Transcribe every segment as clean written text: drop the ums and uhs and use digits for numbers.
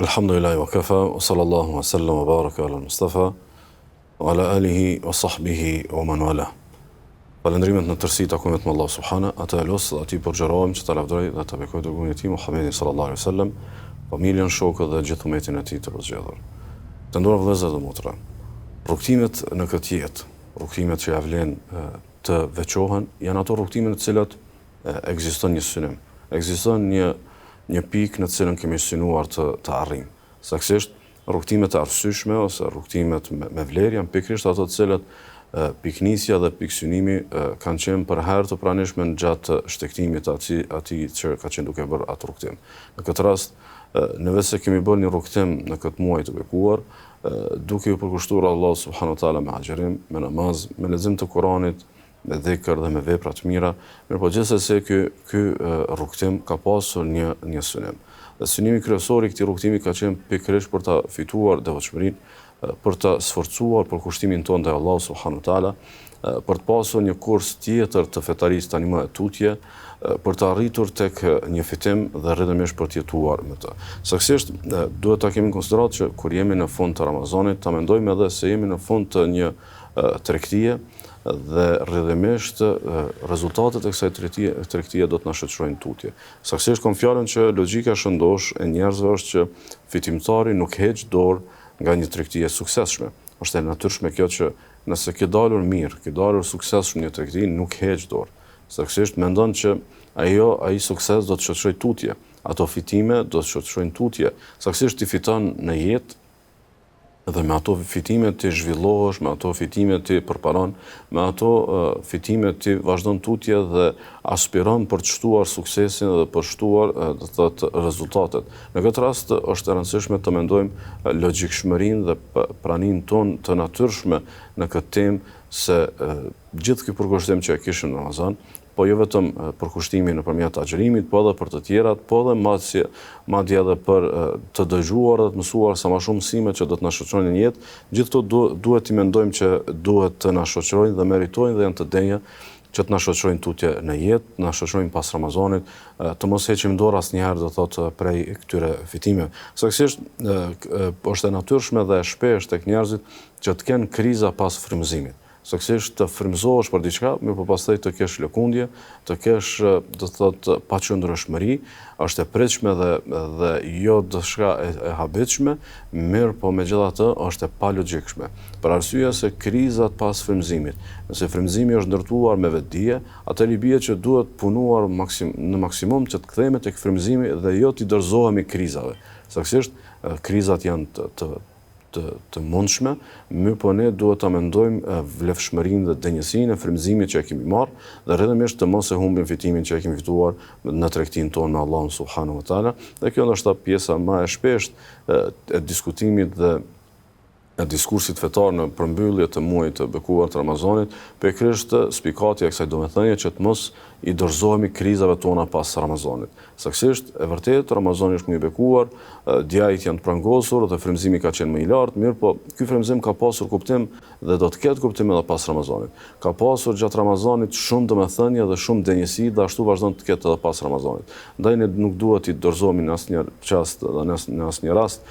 Alhamdulillahi wa kafa, wa sallallahu wa sallam wa baraka ala Mustafa, wa ala alihi wa sahbihi wa man wala. Falëndrimet në tërësi takojnë vetëm Allah subhana, ata e losë dhe ati përgjërohem që ta lavdroj dhe ta bekoj dërgurin e ti, Muhammedin sallallahu alaihi wasallam, familjen, shokët dhe gjithë umetin e ti të rëzgjedhur. Të nduar vëllezër dhe motra, rrugtimet në këtë jetë, rrugtimet që ja vlen të veçohen, janë ato rrugtimet në të cilat ekziston një synim, ekziston një pikë në të cilën kemi synuar të arrijmë. Saktësisht, rrugtimet e arsyeshme ose rrugtimet me vlerë janë pikërisht ato të cilat piknisja dhe piksynimi kanë qenë për herë të pranishme në gjatë shtektimit atij që ka qenë duke bërë atë rrugtim. Në këtë rast, nëse se kemi bërë një rrugtim në këtë muaj të bekuar, duke u përkushtuar Allah subhanahu wa taala me agjerim, me namaz, me lexim të Kuranit, me dhikr dhe me vepra të mira, mirëpo gjithsesi ky rrugtim ka pasur një synim. Dhe synimi kryesor i këtij rrugtimi ka qenë pikërisht për ta fituar devotshmërinë, për të sforcuar për kushtimin tonë ndaj Allahut subhanahu wa taala, për të pasur një kurs tjetër të fetarisë tani më tutje, për të arritur tek një fitim dhe rrëdhëmisht për të jetuar me të. Saktësisht, duhet ta kemi në konsiderat që kur jemi në fund të Ramazanit, ta mendojmë edhe se jemi në fund të një tregtie dhe rrëdhëmisht rezultatet e kësaj tregtie do të na shoqërojnë tutje. Saktësisht kam fjalën që logjika shëndosh e njerëzve është që fitimtari nuk heq dorë nga një tregtie suksesshme. Është e natyrshme kjo që nëse ke dalur mirë, ke dalur suksesshëm një tregti, nuk heq dorë. Saktësisht mendon që ai sukses do të shoqërojë tutje, ato fitime do të shoqërojnë tutje. Saktësisht ti fiton në jetë dhe me ato fitime ti zhvillohesh, me ato fitime ti përparon, me ato fitime ti vazhdon tutje dhe aspiron për të shtuar suksesin dhe për shtuar rezultatet. Në këtë rast është e rëndësishme të mendojmë logjikshmërinë dhe praninë tonë të natyrshme në këtë temë se gjithë ky përkushtim që e kishim në Ramazan, po jo vetëm për kushtimin nëpërmjet agjerimit, po edhe për të tjerat, po edhe madje edhe për të dëgjuar dhe të mësuar sa më shumë mësime që do të na shoqërojnë në jetë. Gjithë këto duhet të mendojmë që duhet të na shoqërojnë dhe meritojnë dhe janë të denja që të na shoqërojnë tutje në jetë, na shoqërojnë pas Ramazanit, të mos heqim dorë asnjëherë do thotë prej këtyre fitimeve. Saktësisht është e natyrshme dhe e shpeshtë tek njerëzit që të kenë kriza pas frymëzimit. Saktësisht të frymëzohesh për diçka, mirë po pastaj të kesh lëkundje, të kesh do thotë paqëndrueshmëri, është e pritshme dhe jo diçka e habitshme, mirë po megjithatë është e palogjikshme. Për arsye se krizat pas frymëzimit, nëse frymëzimi është ndërtuar me vetdije, atëherë bie që duhet punuar në maksimum që të kthehemi tek frymëzimi dhe jo të dorëzohemi krizave. Saktësisht krizat janë të mundshme, mirë po ne duhet ta mendojmë vlefshmërinë dhe denjësinë e frymëzimit që e kemi marrë dhe rrëdhëmisht të mos e humbim fitimin që e kemi fituar në tregtinë tonë me Allahun subhanahu wa taala. Dhe kjo është pjesa më e shpeshtë e diskutimit dhe e diskursit fetar në përmbyllje të muajit të bekuar të Ramazanit, pikërisht spikatja e kësaj domethënie që të mos i dorëzohemi krizave tona pas Ramazanit. Saktësisht, e vërtet, Ramazani është muaj i bekuar, djajt janë të prangosur dhe frymëzimi ka qenë më i lartë, mirë po ky frymëzim ka pasur kuptim dhe do të ketë kuptim edhe pas Ramazanit. Ka pasur gjatë Ramazanit shumë domethënie dhe shumë denjësi dhe ashtu vazhdon të ketë edhe pas Ramazanit. Ndaj ne nuk duhet të dorëzohemi në asnjë çast dhe në asnjë rast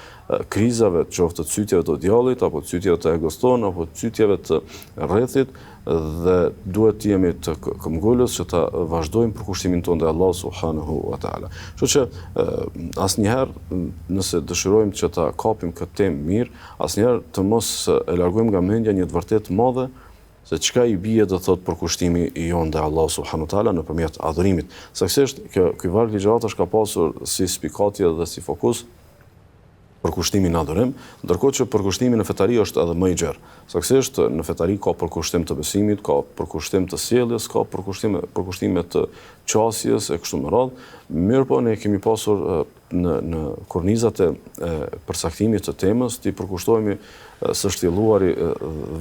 krizave, qoftë të cytjeve të djallit, apo të cytjeve të egos tonë, apo të cytjeve të rrethit, dhe duhet të jemi të këmbgulës që ta vazhdojmë përkushtimin tonë ndaj Allahut subhanahu wa taala. Kështu që asnjëherë nëse dëshirojmë që ta kapim këtë temë mirë, asnjëherë të mos e largojmë nga mendja një të vërtetë madhe se çka i bie do thotë përkushtimi i jon ndaj Allahut subhanahu wa taala nëpërmjet adhurimit. Saktësisht ky varg ligjëratash ka pasur si spikatje dhe si fokus përkushtimi në adhurim, ndërkohë që përkushtimi në fetari është edhe më i gjerë. Saktësisht në fetari ka përkushtim të besimit, ka përkushtim të sjelljes, ka përkushtime të qasjes e kështu me radhë. Mirë po ne kemi pasur në kornizat e përcaktimit të temës, ti përkushtohemi së shtjelluari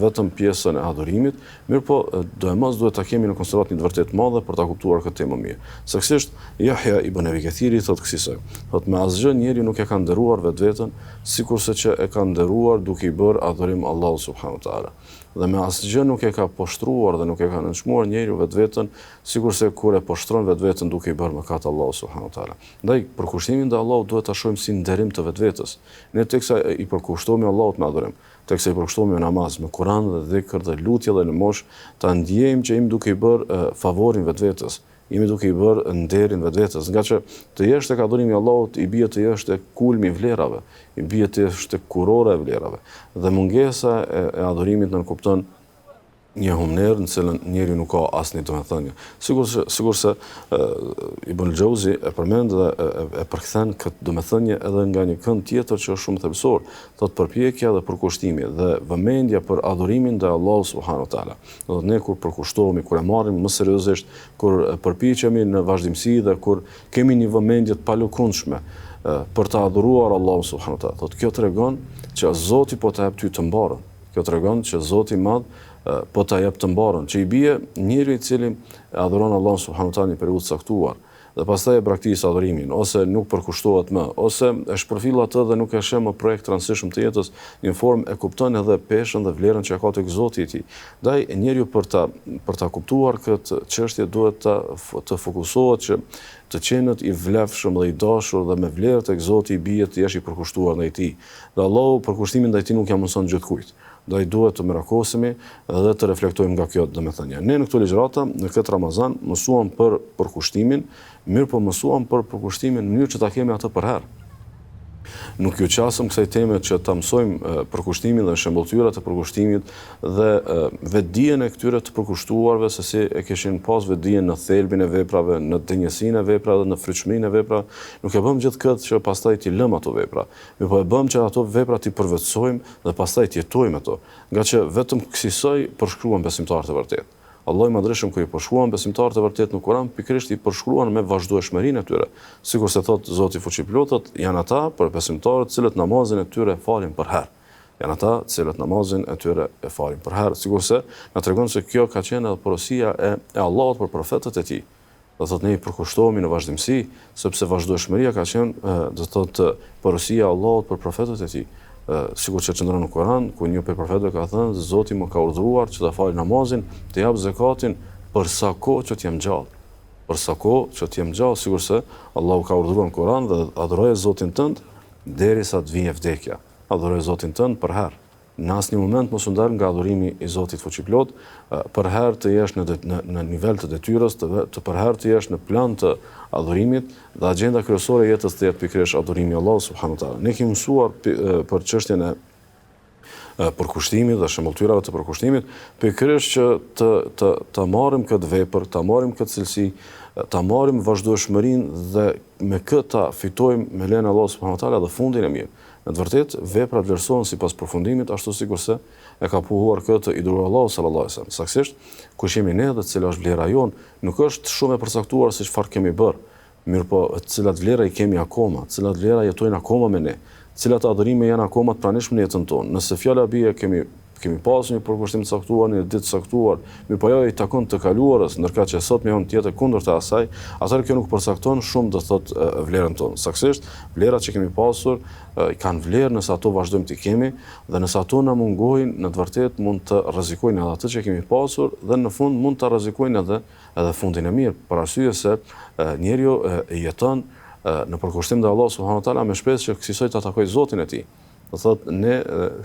vetëm pjesën e adhurimit, mirë po duhet ta kemi në konsiderat një të vërtet madhe për ta kuptuar këtë temë mirë. Saktësisht Yahya ibn Abi Kathiri thotë kësaj, thotë me asgjë njeriu nuk e ka nderuar vetveten, sikurse që e ka nderuar duke i bërë adhurim Allahut subhanahu wa taala. dhe me asgjë nuk e ka poshtruar dhe nuk e ka nënçmuar njeriu vetveten, sikurse kur e poshtron vetveten duke i bërë mëkat Allahu subhanahu wa taala. Ndaj përkushtimin ndaj Allahut duhet ta shohim si nderim të vetvetes. Ne teksa i përkushtohemi Allahut me adhurim, teksa i përkushtohemi me namaz, me Kur'an dhe dhikr dhe lutje dhe lëmosh, ta ndjejmë që jemi duke i bërë favorin vetvetes. Jemi duke i bërë nderin vetvetes, nga që të jesh tek adhurimi i Allahut i bie të jesh tek kulmi i vlerave, i bie të jesh tek kurora e vlerave. Dhe mungesa e adhurimit nënkupton një humner në cilën njeriu nuk ka asnjë domethënie. Sigurisht Ibn al-Jauzi e përmend dhe e përkthen këtë domethënie edhe nga një kënd tjetër që është shumë thelbësor, thotë përpjekja dhe përkushtimi dhe vëmendja për adhurimin ndaj Allahut subhanahu wa taala. Do të ne kur përkushtohemi, kur e marrim më seriozisht, kur përpiqemi në vazhdimsi dhe kur kemi një vëmendje të palëkundshme për të adhuruar Allahun subhanahu wa taala. Thotë kjo tregon që Zoti po të jap ty të mbarën. Kjo tregon që Zoti i Madh po ta jep të mbarën, që i bie njeriu i cili adhuron Allahun subhanahu wa taala në periudhë caktuar dhe pastaj e braktis adhurimin, ose nuk përkushtohet më, ose e shpërfill atë dhe nuk e sheh më projekt rëndësishëm të jetës, në formë e kupton edhe peshën dhe vlerën që ka tek Zoti i tij. Ndaj njeriu për ta kuptuar këtë çështje duhet të fokusohet që të qenët i vlefshëm dhe i dashur dhe me vlerë tek Zoti i bie të jesh i përkushtuar ndaj tij. Dhe Allahu përkushtimin ndaj tij nuk ja mëson gjithkujt. Ndaj duhet të merakosemi dhe të reflektojmë nga kjo domethënie. Ne në këto ligjërata, në këtë Ramazan, mësuam për përkushtimin, mirë po mësuam për përkushtimin në mënyrë që ta kemi atë për herë. Nuk ju qasëm kësaj teme që ta mësojmë përkushtimin dhe shembulltyrat e përkushtimit dhe vetdijen e këtyre të përkushtuarve se si e kishin pas vetdijen në thelbin e veprave, në denjësinë e veprave dhe në frytshmërinë e veprave. Nuk e bëm gjithë këtë që pastaj t'i lëm ato vepra. Mi po e bëm që ato vepra t'i përvetësojmë dhe pastaj t'jetojmë ato, nga që vetëm kësaj përshkruan besimtarët e vërtetë. Allahu i Madhreshëm kur i përshkruan besimtarët e vërtet në Kur'an, pikërisht i përshkruan me vazhdueshmërinë e tyre. Sikur se thot Zoti fuqiplotët, janë ata për besimtarët cilët namazin e tyre falin për herë. Janë ata cilët namazin e tyre e falin për herë. Sikur se na tregon se kjo ka qenë edhe porosia e Allahut për profetët e tij. Do thotë ne i përkushtohemi në vazhdimsi, sepse vazhdueshmëria ka qenë, do thotë, porosia e Allahut për profetët e tij. Sikur që qëndron në Kur'an, ku një prej profetëve ka thënë, Zoti më ka urdhëruar që ta fal namazin, të jap zakatin për sa kohë që të jem gjallë. Për sa kohë që të jem gjallë, sigurisht se Allahu ka urdhëruar në Kur'an dhe adhuroje Zotin tënd derisa të vijë vdekja. Adhuroje Zotin tënd për herë. Në asnjë moment mos u ndal nga adhurimi i Zotit fuqiplot, për herë të jesh në nivel të detyrës, të për herë të jesh në plan të adhurimit dhe agjenda kryesore e jetës të jetë pikërisht adhurimi i Allahut subhanahu wa taala. Ne kemi mësuar për çështjen e përkushtimit dhe shembulltyrave të përkushtimit, pikërisht që të marrim këtë vepër, ta marrim këtë cilësi, ta marrim vazhdueshmërinë dhe me këtë ta fitojmë me lejen e Allahut subhanahu wa taala dhe fundin e mirë. Në të vërtetë, veprat vlerësohen sipas përfundimit, ashtu sikurse e ka pohuar këtë i dërguar Allahu sallallahu alaihi wasallam. Saktësisht, kush jemi ne dhe cila është vlera jon, nuk është shumë e përcaktuar se çfarë kemi bërë. Mirë po, cilat vlera i kemi akoma, cilat vlera jetojnë akoma me ne, cilat adhurime janë akoma të pranishme në jetën tonë. Nëse fjala bie kemi pasur një përkushtim të caktuar, një ditë të caktuar, mirë po ajo i takon të kaluarës, ndërkaq që sot më janë tjetër kundër të asaj, atëherë kjo nuk përcakton shumë do thotë vlerën tonë. Saktësisht, vlerat që kemi pasur i kanë vlerë nëse ato vazhdojmë të kemi dhe nëse ato na mungojnë, në të vërtetë mund të rrezikojnë edhe atë që kemi pasur dhe në fund mund ta rrezikojnë edhe fundin e mirë, për arsye se njeriu jeton në përkushtim ndaj Allahut subhanahu wa taala me shpresë që kësaj ta takojë Zotin e tij. Do thotë ne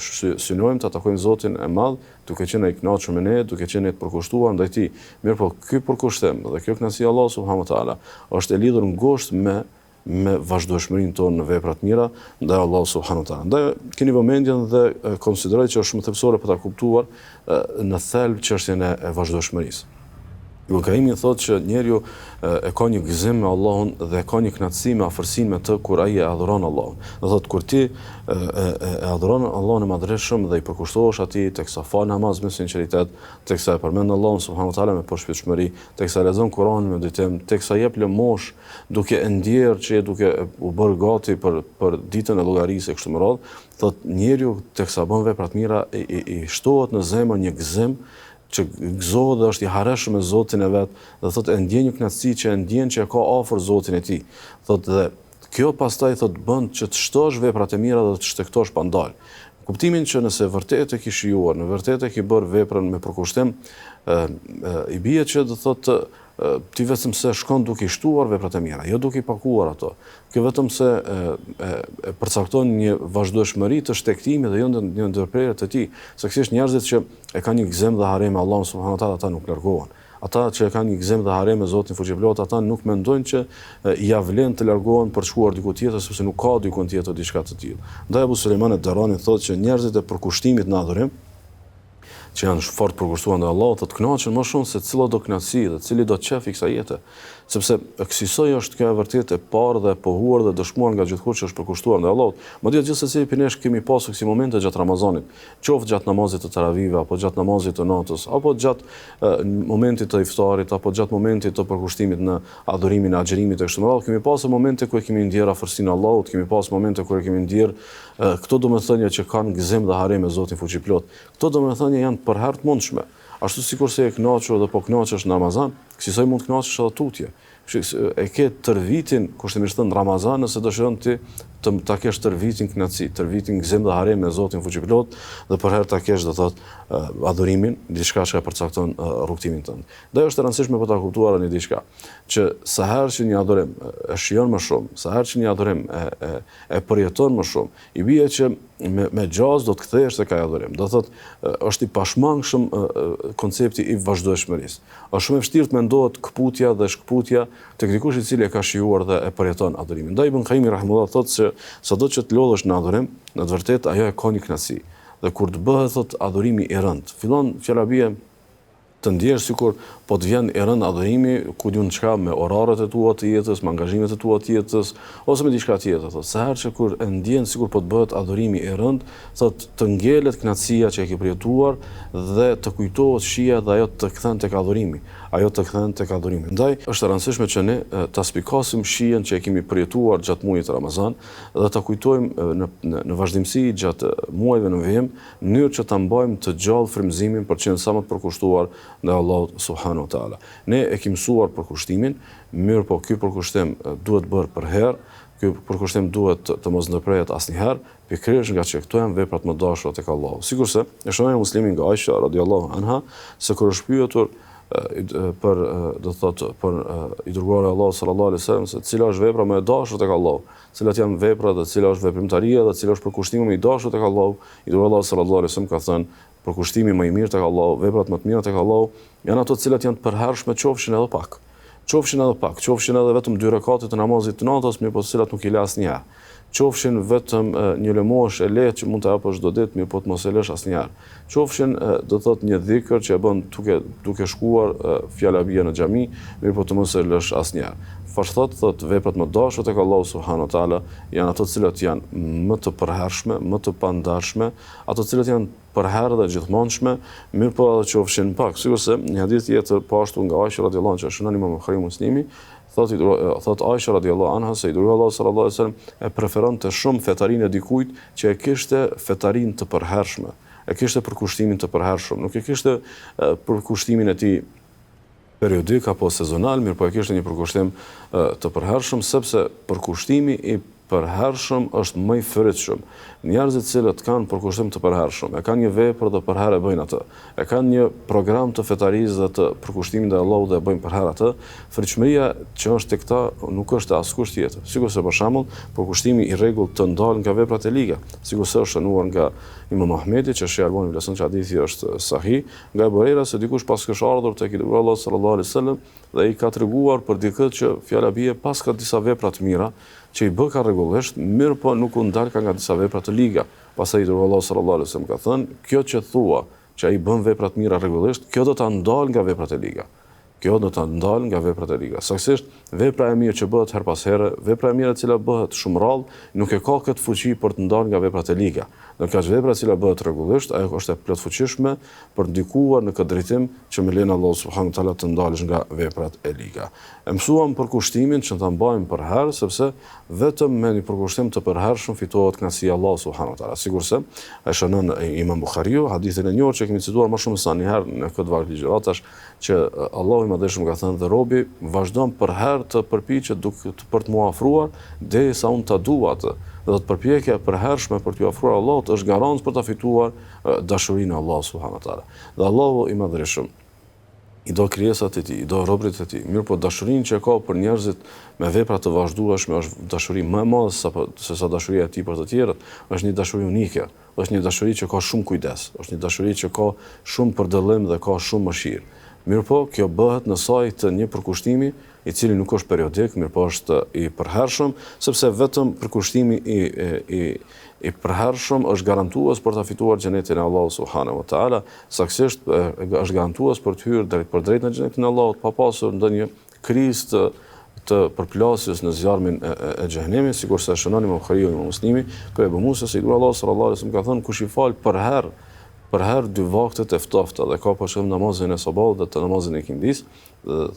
synojmë të takojmë Zotin e Madh, duke qenë i kënaqur me ne, duke qenë të përkushtuar ndaj tij. Mirë po, ky përkushtim dhe kjo kënaqësi e Allahut subhanahu wa taala është e lidhur ngushtë me vazhdueshmërinë tonë në vepra të mira ndaj Allahut subhanahu wa taala. Ndaj keni vëmendjen dhe konsideroj që është shumë thelbësore për ta kuptuar në thelb çështjen e vazhdueshmërisë. Ibn Kaimi thotë që njeriu e ka një gëzim me Allahun dhe ka një kënaqësi me afërsinë me të kur ai e adhuron Allahun. Do thotë kur ti e adhuron Allahun e Madhreshëm dhe i përkushtohesh atij teksa fal namaz me sinqeritet, teksa e përmend Allahun subhanahu wa taala me përshpejtshmëri, teksa lexon Kur'anin me ditem, teksa jep lëmosh duke e ndjerë që je duke u bërë gati për ditën e llogarisë e kështu me radhë, thotë njeriu teksa bën vepra të mira i shtohet në zemër një gëzim që gëzohet dhe është i harreshëm me Zotin e vet, dhe thotë e ndjen një kënaqësi që e ndjen që e ka afër Zotin e tij. Thotë dhe kjo pastaj thotë bën që të shtosh veprat e mira dhe të shtektosh pa ndal. Kuptimin që nëse vërtet e ki shijuar, në vërtet e ki bërë veprën me përkushtim, i bie që do thotë ti vetëm se shkon duke i shtuar veprat e mira, jo duke i pakuar ato. Kjo vetëm se e përcakton një vazhdueshmëri të shtektimit dhe jo një ndërprerje të tij. Saktësisht njerëzit që e kanë një gëzim dhe harem me Allahun subhanahu wa taala ata nuk largohen. Ata që kanë një gëzim dhe harem me Zotin fuqiplot, ata nuk mendojnë që ja vlen të largohen për të shkuar diku tjetër sepse nuk ka diku tjetër diçka të tillë. Ndaj Abu Sulejman ad-Darani thotë që njerëzit e përkushtimit në adhurim që janë fort përkushtuar ndaj Allahut, të kënaqen më shumë se cila do kënaqësi dhe cili do qef i kësaj jete. Sepse kësaj është kjo e vërtet e parë dhe e pohuar dhe dëshmuar nga gjithkusht që është përkushtuar ndaj Allahut. Madje gjithsesi për ne kemi pasur kësi momente gjatë Ramazanit, qoftë gjatë namazit të taravive, apo gjatë namazit të natës, apo gjatë momentit të iftarit, apo gjatë momentit të përkushtimit në adhurimin e agjërimit e kështu me radhë, kemi pasur momente ku kemi ndjer afërsinë Allahut, kemi pasur momente ku kemi ndjer këto domethënie që kanë gëzim dhe harem me Zotin fuqiplot. Këto domethënie janë për herë të mundshme. Ashtu sikur se e kënaqur dhe po kënaqesh në Ramazan, kësaj mund të kënaqesh edhe tutje. E ke tër vitin, kushtimisht thënë Ramazan, nëse dëshiron ti ta kesh tër vitin kënaqësi, tër vitin gëzim dhe harem me Zotin fuqiplot dhe për herë ta kesh do thotë adhurimin, diçka që e përcakton rrugtimin tënd. Dhe është e rëndësishme për ta kuptuar një diçka, që sa herë që një adhurim e shijon më shumë, sa herë që një adhurim e përjeton më shumë, i bie që me gjaz do të kthehesh tek ai adhurim. Do thotë është i pashmangshëm koncepti i vazhdueshmërisë. Është shumë e vështirë të mendohet kputja dhe shkputja tek dikush i cili e ka shijuar dhe e përjeton adhurimin. Ndaj Ibn Qayyim rahimullah thotë se sado që të lodhesh në adhurim, në të vërtetë ajo e ka një kënaqësi. Dhe kur të bëhet thotë adhurimi i rënd, fillon fjala bie të ndjesh sikur po të vjen i rënd adhurimi, ku diun çka me orarët e tua të jetës, me angazhimet e tua të jetës, ose me diçka tjetër, thotë. Sa herë që kur e ndjen sikur po të bëhet adhurimi i rënd, thotë të ngelet kënaqësia që e ke përjetuar dhe të kujtohet shija dhe ajo të kthen tek adhurimi. Ndaj është e rëndësishme që ne ta spikasim shijen që e kemi përjetuar gjatë muajit të Ramazan dhe ta kujtojmë në vazhdimsi gjatë muajve në vijim, në mënyrë që ta mbajmë të gjallë frymëzimin për të qenë sa më të përkushtuar ndaj Allahut subhanahu wa taala. Ne e kemi mësuar përkushtimin, mirë po ky përkushtim duhet bërë për herë, ky përkushtim duhet të mos ndërprehet asnjëherë, pikërisht nga që këto janë veprat më dashura tek Allahu. Sigurisht e shohim muslimin nga Aisha radhiyallahu anha se kur është pyetur për do thotë për i dërguari Allahu sallallahu alaihi wasallam se cila është vepra më e dashur tek Allahu, cilat janë veprat dhe cila është veprimtaria dhe cila është përkushtimi më i dashur tek Allahu, i dërguari Allahu sallallahu alaihi wasallam ka thënë përkushtimi më i mirë tek Allahu, veprat më të mira tek Allahu janë ato të cilat janë të përhershme qofshin edhe pak. Qofshin edhe vetëm 2 rekate të namazit të natës, mirë po të cilat nuk i lë asnjëherë. Qofshin vetëm një lëmosh e lehtë që mund të hapësh çdo ditë, mirë po të mos e lësh asnjëherë. Qofshin do thotë një dhikr që e bën duke shkuar fjala bie në xhami, mirë po të mos e lësh asnjëherë. Thotë veprat më dashur tek Allahu subhanahu wa taala janë ato të cilat janë më të përhershme, më të pandarshme, ato të cilat janë për herë dhe gjithmonë, mirë po edhe qofshin pak. Sigurisht një hadith tjetër po ashtu nga Aisha radhiyallahu anha që shënon Imam Buhariu Muslimi, thotë Aisha radhiyallahu anha se i dërguari Allahu sallallahu alaihi wasallam e preferonte shumë fetarinë e dikujt që e kishte fetarinë të përhershme, e kishte përkushtimin të përhershëm, nuk e kishte përkushtimin e tij periodik apo sezonal, mirë po e kishte një përkushtim të përhershëm sepse përkushtimi i përhershëm është më i fyritshëm. Njerëzit cilët kanë përkushtim të përhershëm, e kanë një vepër dhe për herë e bëjnë atë, e kanë një program të fetarisë dhe të përkushtimit ndaj Allahut dhe e bëjnë për herë atë, fyritshmëria që është tek ta nuk është askush tjetër. Sigurisht se për shembull, përkushtimi i rregullt të ndal nga veprat e liga, sigurisht është shënuar nga Imam Ahmedi që është Albani vlerëson që hadithi është sahih, nga Abu Huraira se dikush pas ka ardhur tek Allah sallallahu alaihi wasallam dhe i ka treguar për dikë që fjala bie pas ka disa vepra të mira që i bë ka rregullisht, mirë po nuk u ndal ka nga disa vepra të liga. Pastaj Allah sallallahu alaihi wasallam ka thënë, kjo që thua që ai bën vepra të mira rregullisht, kjo do ta ndal nga veprat e liga. Saktësisht, vepra e mirë që bëhet her pas here, vepra e mirë e cila bëhet shumë rrallë, nuk e ka këtë fuqi për të ndalë nga veprat e liga. Ndërkaq vepra e cila bëhet rregullisht, ajo është e plot fuqishme për ndikuar në këtë drejtim që me lenin Allah subhanahu wa taala të ndalesh nga veprat e liga. E mësuam përkushtimin që ta mbajmë për herë, sepse vetëm me një përkushtim të përhershëm fitohet kënaqësia e Allahut subhanahu wa taala. Sigurisht, ai shënon Imam Buhariu hadithin e njohur që kemi cituar më shumë se një herë në këtë varg ligjëratash që Allahu i Madhëshëm ka thënë dhe robi vazhdon për herë të përpiqet për të mua afruar derisa unë ta dua atë. Dhe thot përpjekja e përhershme për t'u ofruar Allahut është garancë për ta fituar dashurinë e Allahut subhanahu wa taala. Dhe Allahu i madhërisht i do krijesat e tij, i do robërit e tij. Mirë po dashurinë që ka për njerëzit me vepra të vazhdueshme është dashuri më e madhe se sa dashuria e tij për të tjerët, është një dashuri unike, është një dashuri që ka shumë kujdes, është një dashuri që ka shumë përdallim dhe ka shumë mëshirë. Mirë po, kjo bëhet në sajt të një përkushtimi i cili nuk është periodik, mirë po është i përhershëm, sepse vetëm përkushtimi i përhershëm është garantues për ta fituar xhenetin e Allahut subhanahu wa taala, saktësisht është garantues për të hyrë për drejt në xhenetin e Allahut pa pasur ndonjë krizë të përplasjes në zjarmin e xhenemit, sikurse shënon Imam Buhariu dhe Muslimi, ku Ebu Musa se Allah sallallahu alaihi wasallam ka thënë kush i fal për herë dy vaktet e ftofta dhe ka për shembull namazin e sabahut dhe të namazin e kindis,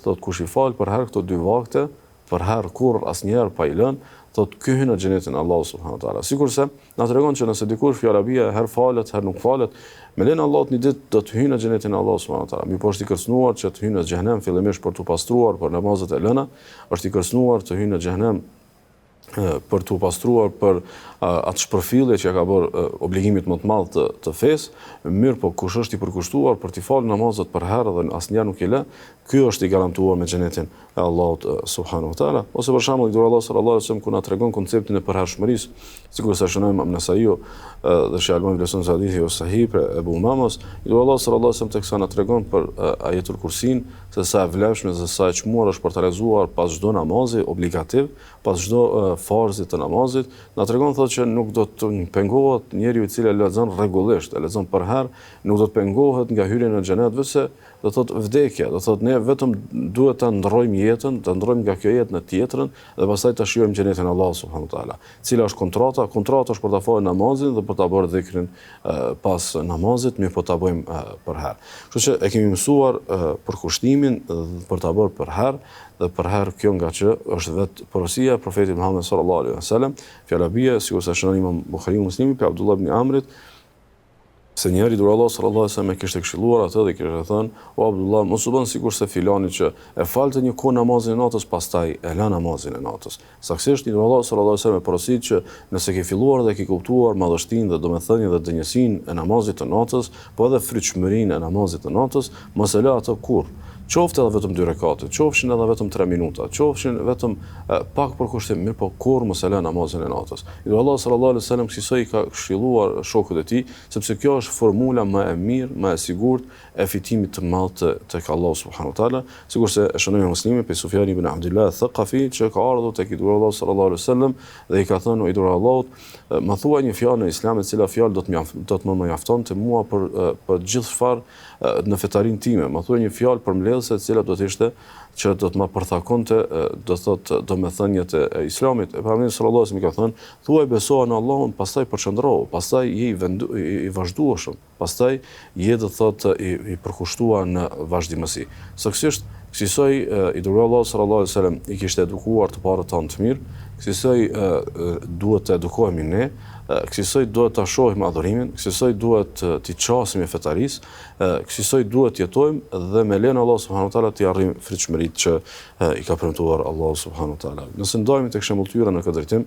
thot kush i fal për herë këto dy vakte, për herë kurrë asnjëherë pa i lënë, thot ky hyn në xhenetin e Allahut subhanahu wa taala. Sikurse na tregon që nëse dikush fjalabia herë falet, herë nuk falet, me lenë Allahut një ditë do të hyjë në xhenetin e Allahut subhanahu wa taala. Mi po është i kërcënuar që të hyjë në xhenem fillimisht për t'u pastruar për namazet e lëna, është i kërcënuar të hyjë në xhenem për t'u pastruar për atë shpërfillje që ka bërë obligimit më të madh të fesë, mirë po kush është i përkushtuar për t'i falë namazet për herë dhe asnjëherë nuk i lë, ky është i garantuar me xhenetin e Allahut subhanahu wa taala. Ose për shembull i Allah sallallahu alaihi wasallam ku na tregon konceptin e përhershmërisë, sikur sa shënojmë në Nesaiu dhe Shalman vlerëson hadithi ose sahih për Ebu Umamos, i Allah sallallahu alaihi wasallam teksa na tregon për ajetul kursin se sa e vlefshme se sa e çmuar është për ta realizuar pas çdo namazi obligativ, pas çdo farzit të namazit, na tregon thotë që nuk do të pengohet njeriu i cili lexon rregullisht, e lexon për herë, nuk do të pengohet nga hyrja në xhenet, vetë do thotë vdekja, do thotë ne vetëm duhet ta ndrojmë jetën, ta ndrojmë nga kjo jetë në tjetrën dhe pastaj ta shijojmë xhenetin e Allahut subhanahu wa taala. Cila është kontrata? Kontrata është për ta falur namazin dhe për ta bërë dhikrin pas namazit, mirë po ta bëjmë për herë. Kështu që e kemi mësuar përkushtimin për ta bërë për herë dhe për herë kjo nga që është vetë porosia e profetit Muhammed sallallahu alaihi wasallam, fjalabia sikur sa shënon Imam Buhariu Muslimi për Abdullah ibn Amrit, se njëri dur Allah sallallahu alaihi wasallam e kishte këshilluar atë dhe kishte thënë: "O Abdullah, mos u bën sikur se filani që e falte një kohë namazin e natës, pastaj e la namazin e natës." Saktësisht dur Allah sallallahu alaihi wasallam e porosit që nëse ke filluar dhe ke kuptuar madhështinë dhe domethënien dhe dënjësinë e namazit të natës, po edhe frytshmërinë e namazit të natës, mos e la atë kurrë. Qoftë edhe vetëm 2 rekate, qofshin edhe vetëm 3 minuta, qofshin vetëm pak për kushtim, mirë po kurrë mos e lë namazin e natës. Idh Allah sallallahu alaihi wasallam kësaj i ka këshilluar shokët e tij, sepse kjo është formula më e mirë, më e sigurt e fitimit të madh tek Allah subhanahu wa taala, sikurse e shënoi Muslimi pe Sufjan ibn Abdullah al-Thaqafi, që ka ardhur tek idh Allah sallallahu alaihi wasallam dhe i ka thënë: "O idh Allahut, më thuaj një fjalë në Islam, e cila fjalë do të më mjaftonte mua për gjithë çfarë në fetarin time. Më thuaj një fjalë për mbledhse e cila do të ishte që do të më përthakonte do thotë domethëniet e Islamit." E pejgamberi sallallahu alaihi wasallam ka thënë: "Thuaj besoa në Allahun, pastaj përqendrohu, pastaj je i vazhdueshëm, pastaj je do thotë i përkushtuar në vazhdimësi." Saktësisht kësaj i dërguar Allah sallallahu alaihi wasallam i kishte edukuar të parët tanë të mirë, kësaj duhet të edukohemi ne, kësaj duhet ta shohim adhurimin, kësaj duhet t'i qasim e fetaris, kësaj duhet të jetojmë dhe me lenë Allah subhanahu wa taala të arrijmë frytshmëritë që i ka premtuar Allah subhanahu wa taala. Nëse ndajmë tek shembulltyra në këtë drejtim,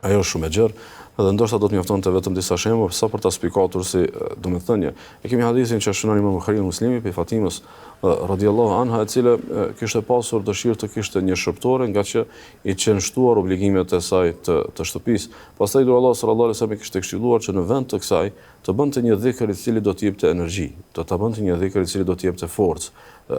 ajo është shumë e gjerë dhe ndoshta do të mjaftonte vetëm disa shembull sa për ta spjeguar si domethënie. E kemi hadithin që shënon Imam Buhariu Muslimi pe Fatimës radhiyallahu anha, e cila kishte pasur dëshirë të kishte një shërptore nga që i qenshtuar obligimet e saj të shtëpisë. Pastaj dur Allah sallallahu alaihi wasallam kishte këshilluar që në vend të kësaj të bënte një dhikr i cili do të jepte energji, do ta bënte një dhikr i cili do të jepte forcë,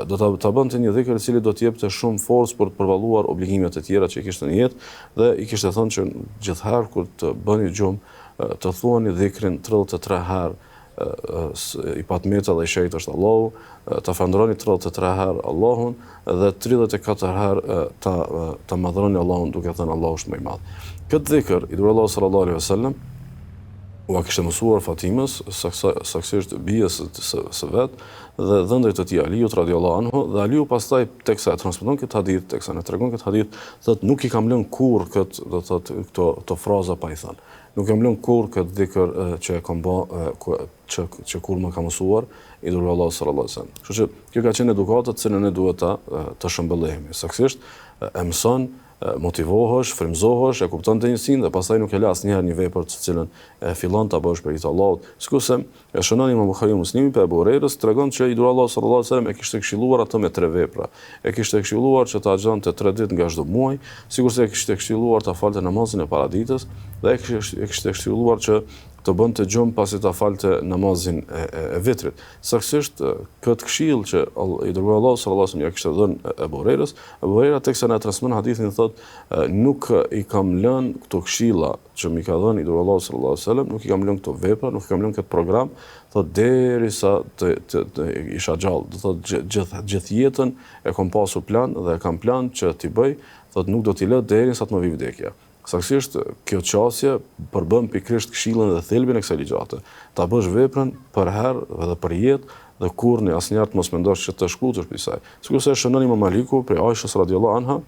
do ta bënte një dhikr i cili do të jepte shumë forcë për të përballuar obligimet e tjera që kishte në jetë dhe i kishte thënë që gjithherë kur të bëni gjumë të thuani dhikrin 33 herë i patmeta dhe i shejt është Allahu, ta falënderoni 33 herë Allahun dhe 34 herë ta madhroni Allahun duke thënë Allahu është më i madh. Këtë dhikr i dur Allah sallallahu alaihi wasallam u kishte mësuar Fatimës, saktësisht bijës së vet dhe dhëndrit të tij Aliut radhiyallahu anhu, dhe Aliu pastaj teksa e transmeton këtë hadith, teksa ne tregon këtë hadith, thotë nuk i kam lënë kurrë këtë, do thotë këto fraza pa i thënë. Nuk kam lënë kurrë këtë dhikr që e kam bë që kur më ka mësuar i dur Allah sallallahu alaihi wasallam. Kështu që kjo ka qenë edukata që ne duhet ta shëmbëllojmë. Saktësisht e mëson motivohesh, frymëzohesh, e kupton denjësinë dhe pastaj nuk e la asnjëherë një vepër të cilën e fillon ta bësh për hir të Allahut. Sikurse e shënon Imam Buhariu Muslimi për Abu Hurairës tregon që i duru Allah sallallahu alaihi wasallam e kishte këshilluar atë me 3 vepra. E kishte këshilluar që ta xhonte 3 ditë nga çdo muaj, sikurse e kishte këshilluar ta falte namazin e paraditës dhe e kishte këshilluar që të bënte gjumë pasi ta falte namazin e vitrit. Saktësisht këtë këshill që i dërguar Allahu sallallahu alaihi wasallam ja kishte dhënë Abu Hurairës, Abu Huraira teksa na transmeton hadithin thotë nuk i kam lënë këto këshilla që mi ka dhënë i dërguar Allahu sallallahu alaihi wasallam, nuk i kam lënë këto vepra, nuk i kam lënë këtë program, thotë derisa të isha gjallë, do thotë gjithë jetën e kam pasur plan dhe e kam plan që t'i bëj, thotë nuk do t'i lë derisa të më vi vdekja. Saktësisht kjo çështje përbën pikërisht këshillën dhe thelbin e kësaj ligjate. Ta bësh veprën për herë dhe për jetë dhe kurrë asnjëherë të mos mendosh që të shkutesh për saj. Sikurse e shënon Imam Maliku prej Aishës radhiyallahu anha,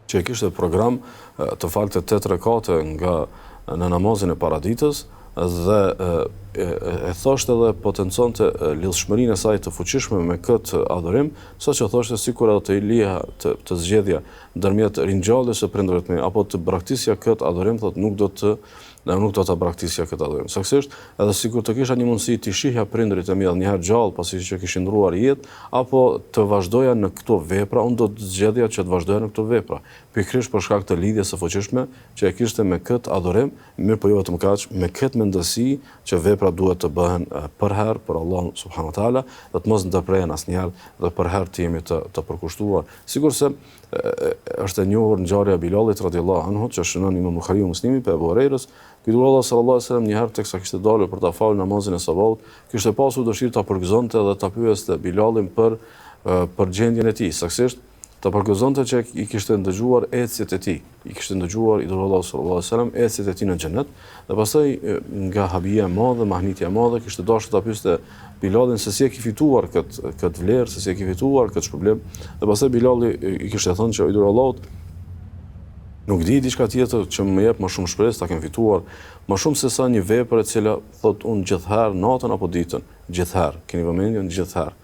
që e kishte program të falte 8 rekate nga në namazin e paraditës dhe e thoshte dhe potenconte lidhshmërinë e saj të fuqishme me këtë adhurim, saqë thoshte sikur ato të liha të zgjedhja ndërmjet ringjalljes së prindërve të mi apo të braktisja këtë adhurim, thotë nuk do ta braktisja këtë adhurim. Saktësisht, edhe sikur të kisha një mundësi të shihja prindërit e mi edhe një herë gjallë pasi që kishin ndruar jetë, apo të vazhdoja në këto vepra, unë do të zgjedhja që të vazhdoja në këto vepra. Pikërisht për shkak të lidhjes së fuqishme që e kishte me këtë adhurim, mirë po jo vetëm kaq, me këtë mendësi që vepra duhet të bëhen për herë për Allahun subhanahu wa taala, dhe të mos ndërprehen asnjëherë dhe për herë të jemi të përkushtuar. Sigurisht është e njohur ngjarja e Bilalit radhiyallahu anhu që shënon Imam Buhariu Muslimi për Abu Hurairës, që Allah sallallahu alaihi wasallam një herë teksa kishte dalur për ta falur namazin e sabahut, kishte pasur dëshirë ta përgëzonte dhe ta pyeste Bilalin për gjendjen e tij. Saktësisht ta përgëzonte që i kishte ndëgjuar ecjet e tij. I kishte ndëgjuar i duru Allah sallallahu alaihi wasallam ecjet e tij në xhenet dhe pastaj nga habia e madhe, mahnitja e madhe, kishte dashur ta pyeste Bilalin se si e ki fituar këtë vlerë, se si e ki fituar këtë shpërblim. Dhe pastaj Bilali i kishte thënë që i duru Allahut nuk di diçka tjetër që më jep më shumë shpresë ta kem fituar, më shumë se sa një vepër e cila thot unë gjithherë natën apo ditën, gjithherë, keni vëmendjen gjithherë.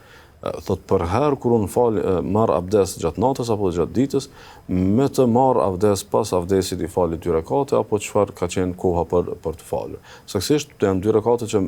Thot për herë kur unë marr abdes gjatë natës apo gjatë ditës, me të marr abdes pas abdesit i fali 2 rekate apo çfarë ka qenë koha për të falur. Saktësisht të janë 2 rekate që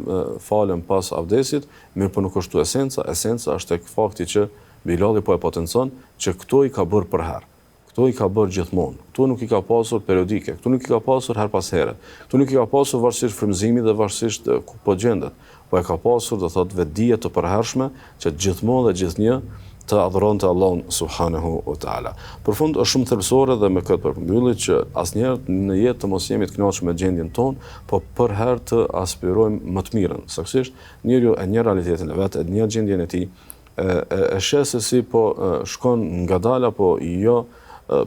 falen pas abdesit, mirë po nuk është tu esenca është tek fakti që Bilali po e potencon që këto i ka bërë për herë. Këto i ka bërë gjithmonë. Këto nuk i ka pasur periodike, këto nuk i ka pasur her pas here. Këto nuk i ka pasur varësisht frymëzimit dhe varësisht ku po gjendet. Po e ka pasur, do thot, vetdije të përhershme që gjithmonë dhe gjithnjë të adhuronte Allahun subhanahu wa taala. Për fund është shumë thelbësore dhe me këtë përmbyllit që asnjëherë në jetë të mos jemi të kënaqur me gjendjen tonë, po për herë të aspirojmë më të mirën. Saktësisht, njeriu e njeh realitetin e vet, e njeh gjendjen e tij, e sheh se si po shkon ngadala apo jo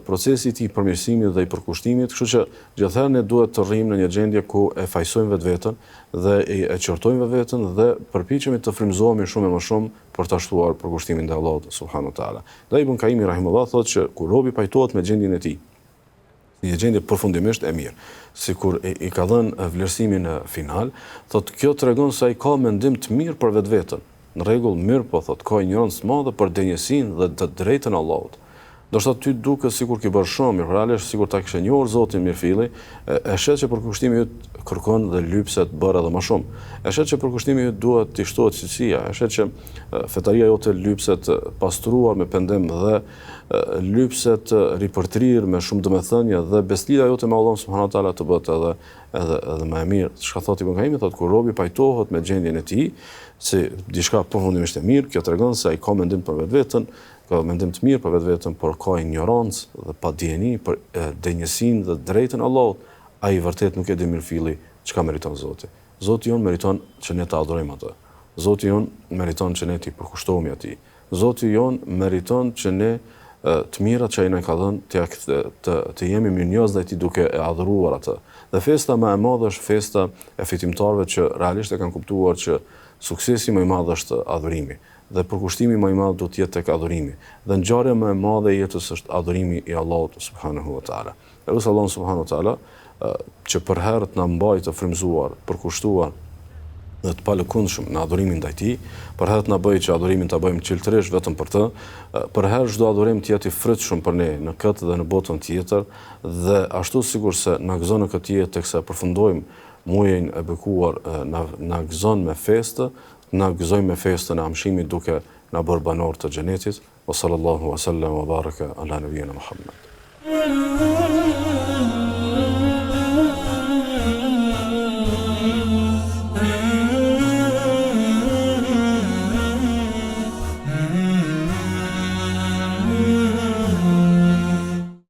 procesi i përmirësimit dhe i përkushtimit, kështu që gjithherë ne duhet të rrimë në një gjendje ku e fajsojmë vetveten dhe e qortojmë vetveten dhe përpiqemi të frymëzohemi shumë e më shumë për ta shtuar përkushtimin te Allahut subhanahu wa taala. Dhe Ibn Kaimi rahimullah thotë që kur robi pajtohet me gjendjen e tij, një gjendje përfundimisht e mirë, sikur i ka dhënë vlerësimin final, thotë kjo tregon se ai ka mendim të mirë për vetveten. Në rregull, mirë po thotë ka ignorancë të madhe për denjësinë dhe të drejtën e Allahut. Do të thotë ty duket sikur ke bërë shumë mirë, realisht sikur ta kishe njohur Zotin mirëfilli, e shet që përkushtimi yt kërkon dhe lypse të bërë edhe më shumë. E shet që përkushtimi yt duhet të shtohet cilësia, e shet që fetaria jote lypse të pastruar me pendim dhe lypse të ripërtrir me shumë domethënie dhe beslidhja jote me Allahun subhanahu wa taala të bëhet edhe më e mirë. Çka thotë Ibn Kaimi, thotë kur robi pajtohet me gjendjen e tij, si diçka përfundimisht e mirë, kjo tregon se ai ka mendim për vetveten, ka mendim të mirë për vetveten, por ka ignorancë dhe padijeni për denjësinë dhe drejtën e Allahut, ai vërtet nuk e di mirëfilli çka meriton Zoti. Zoti jon meriton që ne ta adhurojmë atë. Zoti jon meriton që ne t'i përkushtohemi atij. Zoti jon meriton që ne të mirat që ai na ka dhënë të jemi mirënjohës ndaj tij duke e adhuruar atë. Dhe festa më e madhe është festa e fitimtarëve që realisht e kanë kuptuar që suksesi më i madh është adhurimi dhe përkushtimi më i madh do të jetë tek adhurimi. Dhe ngjarja më e madhe e jetës është adhurimi i Allahut subhanahu wa taala. Elus Allahun subhanahu wa taala që për herë të na mbajë të frymëzuar, përkushtuar dhe të palëkundshëm në adhurimin ndaj tij, për herë të na bëjë që adhurimin ta bëjmë qiltërisht vetëm për të, për herë çdo adhurim të jetë i frytshëm për ne në këtë dhe në botën tjetër, dhe ashtu sikur se na gëzon në këtë jetë teksa përfundojmë muajin e bekuar, na gëzon me festë, na gëzojmë me festën e amshimit duke na bërë banor të xhenetit. Wa sallallahu wa sallam wa baraka ala nabiyyina Muhammad.